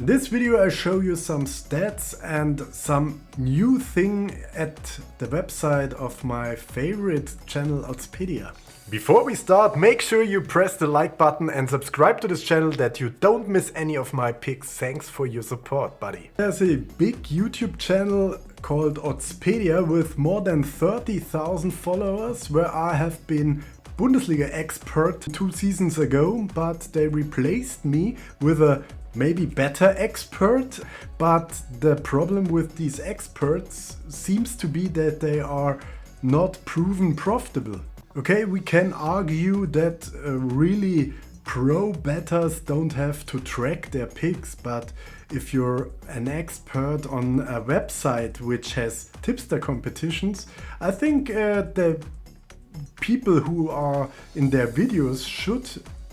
In this video I show you some stats and some new thing at the website of my favorite channel Oddspedia. Before we start, make sure you press the like button and subscribe to this channel that you don't miss any of my picks. Thanks for your support, buddy. There's a big YouTube channel called Oddspedia with more than 30,000 followers where I have been Bundesliga expert 2 seasons ago, but they replaced me with a maybe better expert. But the problem with these experts seems to be that they are not proven profitable. Okay, we can argue that really pro bettors don't have to track their picks, but if you're an expert on a website which has tipster competitions, I think the people who are in their videos should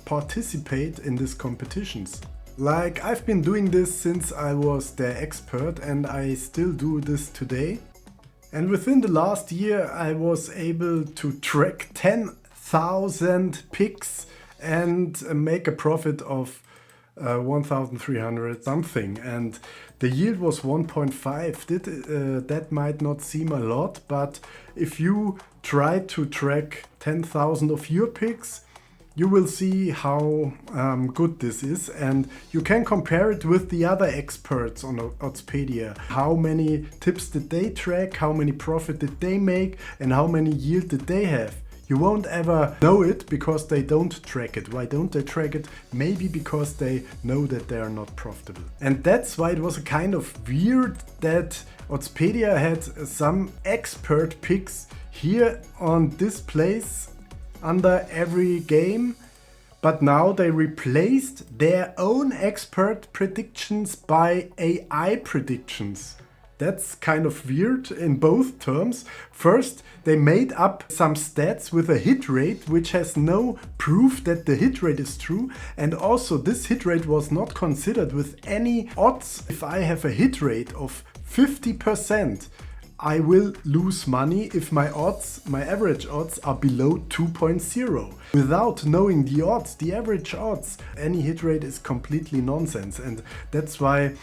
participate in these competitions. Like, I've been doing this since I was their expert and I still do this today. And within the last year I was able to track 10,000 picks and make a profit of 1,300 something, and the yield was 1.5. That might not seem a lot, but if you try to track 10,000 of your picks, you will see how good this is, and you can compare it with the other experts on Oddspedia. How many tips did they track, how many profit did they make, and how many yield did they have? You won't ever know it because they don't track it. Why don't they track it? Maybe because they know that they are not profitable. And that's why it was a kind of weird that Oddspedia had some expert picks here on this place under every game, but now they replaced their own expert predictions by AI predictions. That's kind of weird in both terms. First, they made up some stats with a hit rate which has no proof that the hit rate is true, and also this hit rate was not considered with any odds. If I have a hit rate of 50%, I will lose money if my odds, my average odds, are below 2.0. Without knowing the odds, the average odds, any hit rate is completely nonsense, and that's why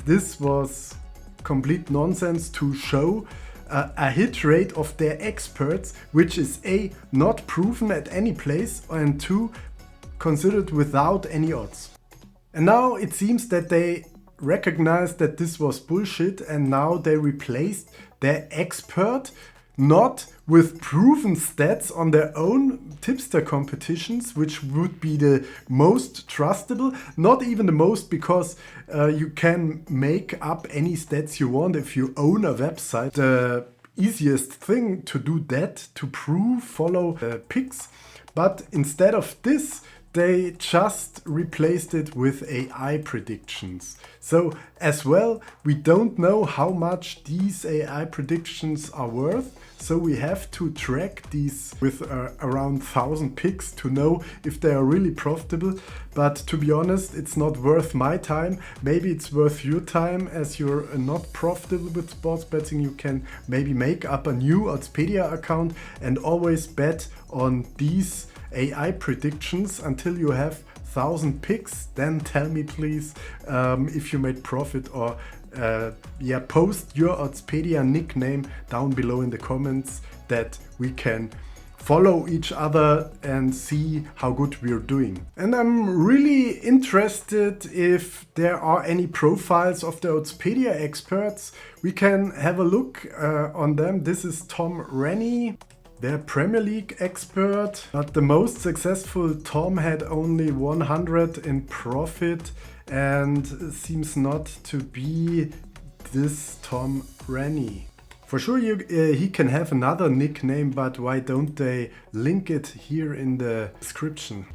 this was complete nonsense to show a hit rate of their experts, which is A, not proven at any place, and 2, considered without any odds. And now it seems that they recognized that this was bullshit, and now they replaced their expert not with proven stats on their own tipster competitions, which would be the most trustable, not even the most, because you can make up any stats you want if you own a website. The easiest thing to do that, to follow picks, but instead of this they just replaced it with AI predictions. So as well, we don't know how much these AI predictions are worth. So we have to track these with around 1,000 picks to know if they are really profitable. But to be honest, it's not worth my time. Maybe it's worth your time. As you're not profitable with sports betting, you can maybe make up a new Oddspedia account and always bet on these AI predictions until you have 1,000 picks. Then tell me please if you made profit, or post your Oddspedia nickname down below in the comments that we can follow each other and see how good we're doing. And I'm really interested if there are any profiles of the Oddspedia experts. We can have a look on them. This is Tom Rennie, their Premier League expert, but the most successful Tom had only 100 in profit and seems not to be this Tom Rennie. For sure he can have another nickname, but why don't they link it here in the description?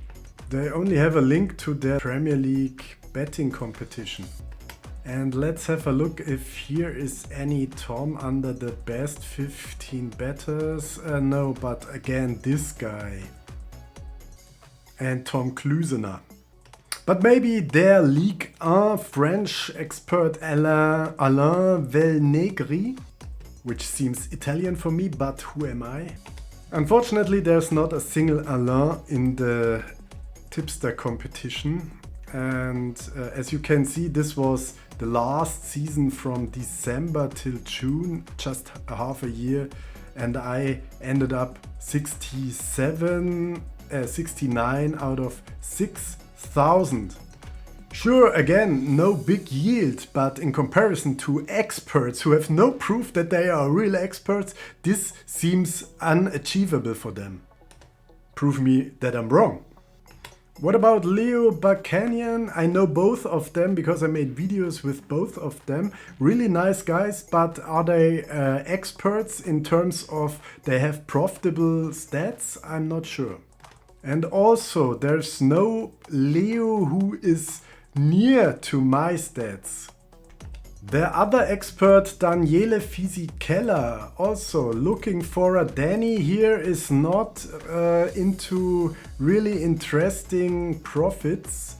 They only have a link to their Premier League betting competition. And let's have a look if here is any Tom under the best 15 bettors. No, but again this guy. And Tom Klusener. But maybe their Ligue 1 French expert Alain Velnegri, which seems Italian for me, but who am I? Unfortunately, there's not a single Alain in the tipster competition. and as you can see, this was the last season from December till June, just a half a year, and I ended up 69 out of 6,000. Sure, again, no big yield, but in comparison to experts who have no proof that they are real experts, this seems unachievable for them. Prove me that I'm wrong. What about Leo Bakanian? I know both of them because I made videos with both of them. Really nice guys, but are they experts in terms of they have profitable stats? I'm not sure. And also, there's no Leo who is near to my stats. The other expert, Daniele Fisichella, also looking for a Danny here, is not into really interesting profits,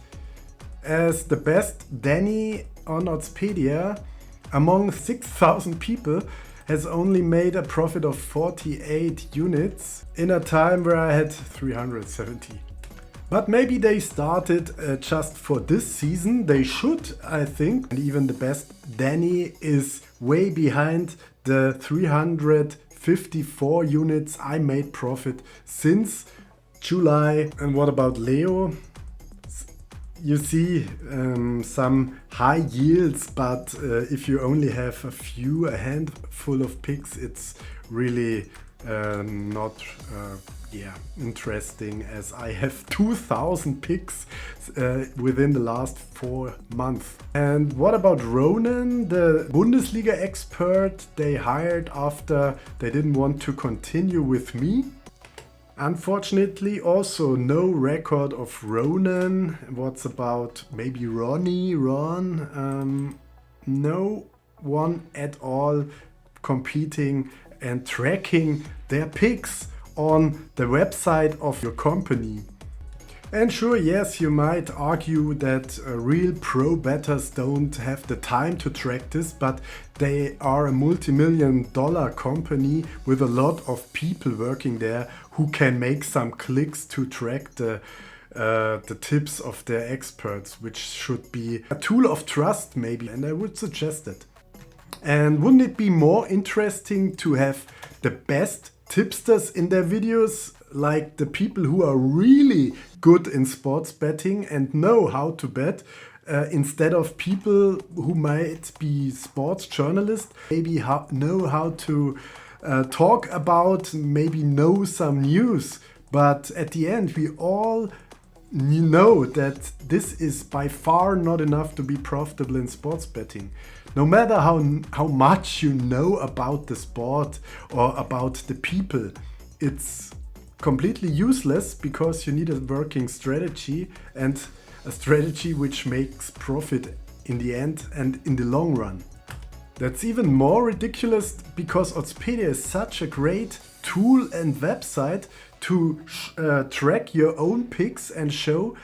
as the best Danny on Oddspedia among 6,000 people has only made a profit of 48 units in a time where I had 370. But maybe they started just for this season. They should, I think. And even the best Danny is way behind the 354 units I made profit since July. And what about Leo? You see some high yields, but if you only have a handful of picks, it's really not interesting, as I have 2,000 picks within the last 4 months. And what about Ronan, the Bundesliga expert they hired after they didn't want to continue with me? Unfortunately, also no record of Ronan. What's about maybe Ron? No one at all competing and tracking their picks on the website of your company. And sure, yes, you might argue that real pro bettors don't have the time to track this, but they are a multi-million-dollar company with a lot of people working there who can make some clicks to track the tips of their experts, which should be a tool of trust maybe, and I would suggest it. And wouldn't it be more interesting to have the best tipsters in their videos, like the people who are really good in sports betting and know how to bet, instead of people who might be sports journalists, maybe know how to talk about, maybe know some news, but at the end we all know that this is by far not enough to be profitable in sports betting. No matter how much you know about the sport or about the people, it's completely useless, because you need a working strategy, and a strategy which makes profit in the end and in the long run. That's even more ridiculous because Oddspedia is such a great tool and website to track your own picks and show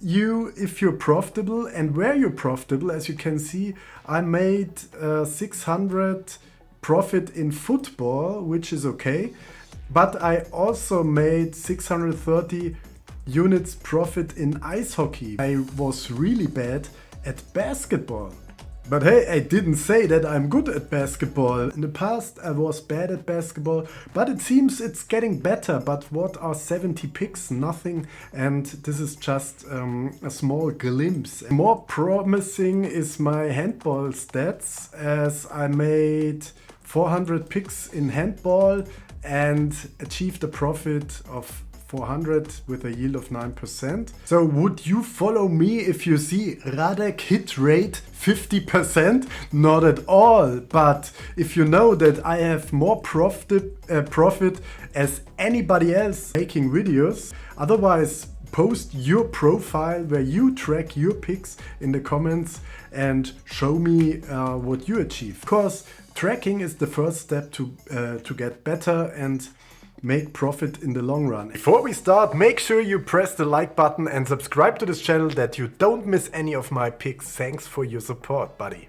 you if you're profitable and where you're profitable. As you can see, I made 600 profit in football, which is okay, but I also made 630 units profit in ice hockey. I was really bad at basketball. But hey, I didn't say that I'm good at basketball. In the past I was bad at basketball, but it seems it's getting better. But what are 70 picks? Nothing. And this is just a small glimpse. More promising is my handball stats, as I made 400 picks in handball and achieved a profit of 400 with a yield of 9%. So would you follow me if you see Radek hit rate 50%? Not at all. But if you know that I have more profit as anybody else making videos, otherwise post your profile where you track your picks in the comments and show me what you achieve. Of course, tracking is the first step to get better and make profit in the long run. Before we start, make sure you press the like button and subscribe to this channel that you don't miss any of my picks. Thanks for your support, buddy.